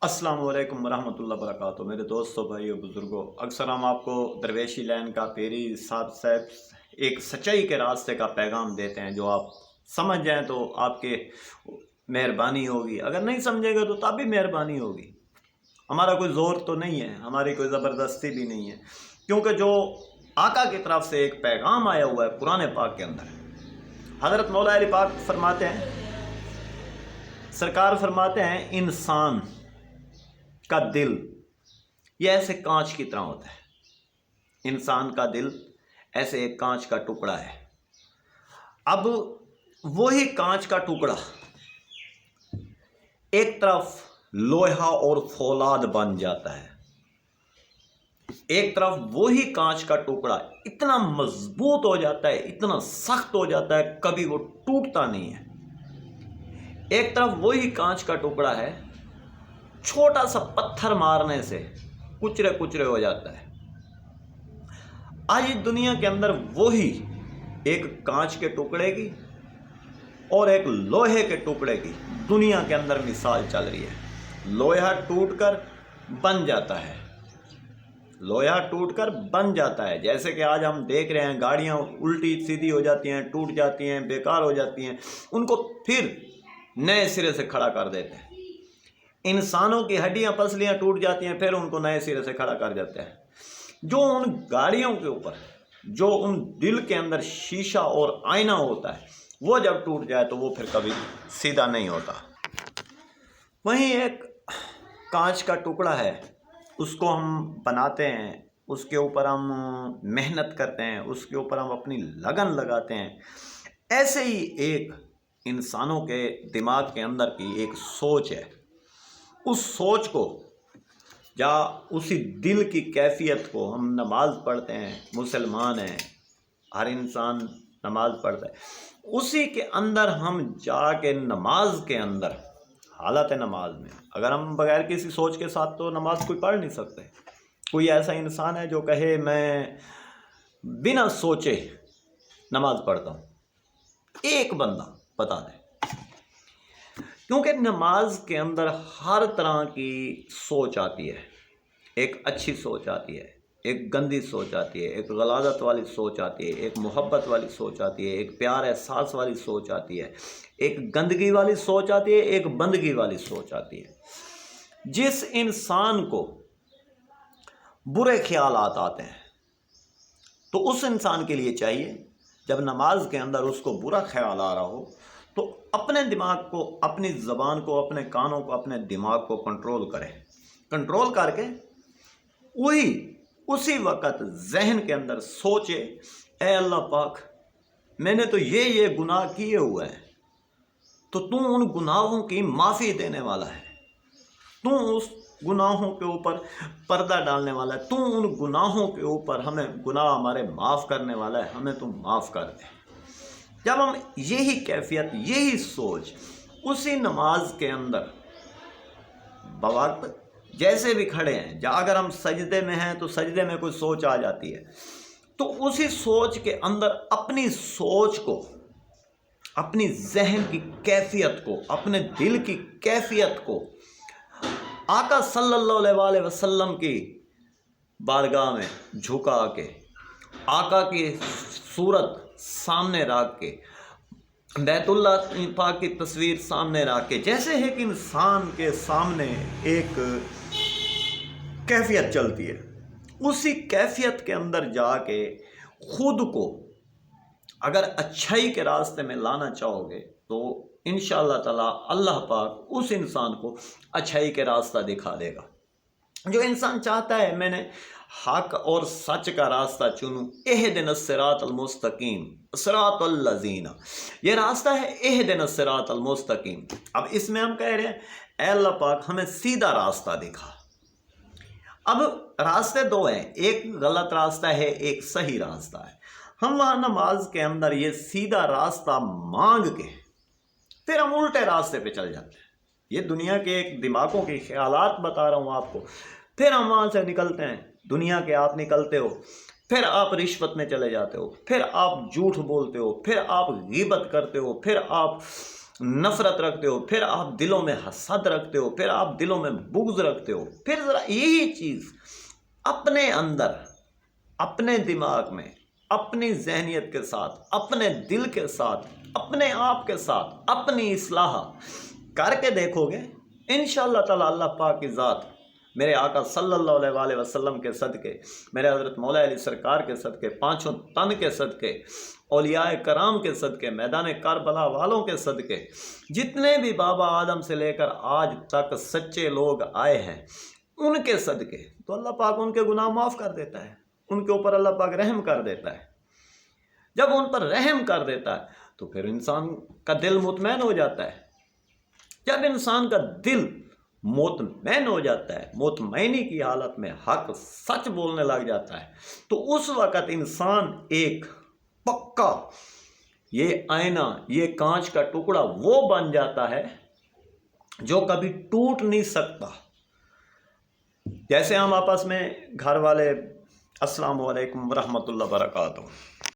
अस्सलाम वालेकुम रहमतुल्लाह वबरकातुहू। मेरे दोस्तों, भाइयों, बुज़ुर्गों, अक्सर हम आपको दरवेशी लाइन का पेरी साहब एक सच्चाई के रास्ते का पैगाम देते हैं। जो आप समझ जाएं तो आपके मेहरबानी होगी, अगर नहीं समझेंगे तो तब भी मेहरबानी होगी। हमारा कोई ज़ोर तो नहीं है, हमारी कोई ज़बरदस्ती भी नहीं है, क्योंकि जो आका की तरफ से एक पैगाम आया हुआ है कुरान पाक के अंदर, हज़रत मौला अली पाक फरमाते हैं, सरकार फरमाते हैं, इंसान का दिल ये ऐसे कांच की तरह होता है। इंसान का दिल ऐसे एक कांच का टुकड़ा है। अब वही कांच का टुकड़ा एक तरफ लोहा और फौलाद बन जाता है, एक तरफ वही कांच का टुकड़ा इतना मजबूत हो जाता है, इतना सख्त हो जाता है, कभी वो टूटता नहीं है। एक तरफ वही कांच का टुकड़ा है, छोटा सा पत्थर मारने से कुचरे कुचरे हो जाता है। आज दुनिया के अंदर वही एक कांच के टुकड़े की और एक लोहे के टुकड़े की दुनिया के अंदर मिसाल चल रही है। लोहा टूटकर बन जाता है, लोहा टूटकर बन जाता है। जैसे कि आज हम देख रहे हैं, गाड़ियां उल्टी सीधी हो जाती हैं, टूट जाती हैं, बेकार हो जाती हैं, उनको फिर नए सिरे से खड़ा कर देते हैं। इंसानों की हड्डियां पसलियां टूट जाती हैं, फिर उनको नए सिरे से खड़ा कर देते हैं। जो उन गाड़ियों के ऊपर, जो उन दिल के अंदर शीशा और आईना होता है, वो जब टूट जाए तो वो फिर कभी सीधा नहीं होता। वहीं एक कांच का टुकड़ा है, उसको हम बनाते हैं, उसके ऊपर हम मेहनत करते हैं, उसके ऊपर हम अपनी लगन लगाते हैं। ऐसे ही एक इंसानों के दिमाग के अंदर की एक सोच है। उस सोच को या उसी दिल की कैफियत को हम नमाज पढ़ते हैं, मुसलमान हैं, हर इंसान नमाज पढ़ता है, उसी के अंदर हम जाके नमाज के अंदर हालत नमाज में, अगर हम बगैर किसी सोच के साथ तो नमाज कोई पढ़ नहीं सकते। कोई ऐसा इंसान है जो कहे मैं बिना सोचे नमाज पढ़ता हूँ? एक बंदा बता दे। क्योंकि नमाज के अंदर हर तरह की सोच आती है। एक अच्छी सोच आती है, एक गंदी सोच आती है, एक गलाजत वाली सोच आती है, एक मोहब्बत वाली सोच आती है, एक प्यार एहसास वाली सोच आती है, एक गंदगी वाली सोच आती है, एक बंदगी वाली सोच आती है। जिस इंसान को बुरे ख्यालात आते हैं तो उस इंसान के लिए चाहिए, जब नमाज के अंदर उसको बुरा ख्याल आ रहा हो, तो अपने दिमाग को, अपनी ज़बान को, अपने कानों को, अपने दिमाग को कंट्रोल करें। कंट्रोल करके उसी वक़्त जहन के अंदर सोचे, ऐ अल्लाह पाक, मैंने तो ये गुनाह किए हुए हैं, तो तू उन गुनाहों की माफ़ी देने वाला है, तू उस गुनाहों के ऊपर पर्दा डालने वाला है, तू उन गुनाहों के ऊपर हमें गुनाह हमारे माफ़ करने वाला है, हमें तू माफ़ कर दे। जब हम यही कैफियत, यही सोच उसी नमाज के अंदर बवक्त जैसे भी खड़े हैं, अगर हम सजदे में हैं तो सजदे में कोई सोच आ जाती है, तो उसी सोच के अंदर अपनी सोच को, अपनी जहन की कैफियत को, अपने दिल की कैफियत को आका सल्लल्लाहु अलैहि वसल्लम की बारगाह में झुका के, आका की सूरत सामने रख के, बैतुल्लाह पाक की तस्वीर सामने रख के, जैसे एक इंसान के सामने एक कैफियत चलती है, उसी कैफियत के अंदर जाके खुद को अगर अच्छाई के रास्ते में लाना चाहोगे तो इंशाअल्लाह ताला अल्लाह पाक उस इंसान को अच्छाई के रास्ता दिखा देगा। जो इंसान चाहता है मैंने हक और सच का रास्ता चुनूं, इहदिनस सिरातल मुस्तकीम सिरातल लज़ीना, ये रास्ता है इहदिनस सिरातल मुस्तकीम। अब इसमें हम कह रहे हैं, ऐ अल्लाह पाक हमें सीधा रास्ता दिखा। अब रास्ते दो हैं, एक गलत रास्ता है, एक सही रास्ता है। हम वहाँ नमाज के अंदर ये सीधा रास्ता मांग के फिर हम उल्टे रास्ते पे चल जाते हैं। ये दुनिया के एक दिमागों के ख्यालात बता रहा हूँ आपको। फिर हम वहाँ से निकलते हैं, दुनिया के आप निकलते हो, फिर आप रिश्वत में चले जाते हो, फिर आप झूठ बोलते हो, फिर आप गीबत करते हो, फिर आप नफरत रखते हो, फिर आप दिलों में हसद रखते हो, फिर आप दिलों में बुग़्ज़ रखते हो, फिर ज़रा यही चीज़ अपने अंदर, अपने दिमाग में, अपनी ज़हनियत के साथ, अपने दिल के साथ, अपने आप के साथ अपनी इस्लाह करके देखोगे, इंशाअल्लाह ताला अल्लाह पाक की ज़ात मेरे आका सल्लल्लाहु अलैहि वसल्लम के सदक़े, मेरे हज़रत मौला अली सरकार के सदक़े, पाँचों तन के सदक़े, औलियाए कराम के सदक़े, मैदान करबला वालों के सदक़े, जितने भी बाबा आदम से लेकर आज तक सच्चे लोग आए हैं, उनके सदक़े तो अल्लाह पाक उनके गुनाह माफ़ कर देता है, उनके ऊपर अल्लाह पाक रहम कर देता है। जब उन पर रहम कर देता है तो फिर इंसान का दिल मुतमैन हो जाता है। जब इंसान का दिल मुतमैन हो जाता है, मुतमैनी की हालत में हक सच बोलने लग जाता है, तो उस वक़्त इंसान एक पक्का ये आईना, ये कांच का टुकड़ा वो बन जाता है जो कभी टूट नहीं सकता। जैसे हम आपस में घर वाले अस्सलाम वालेकुम व रहमतुल्लाहि व बरकातहू।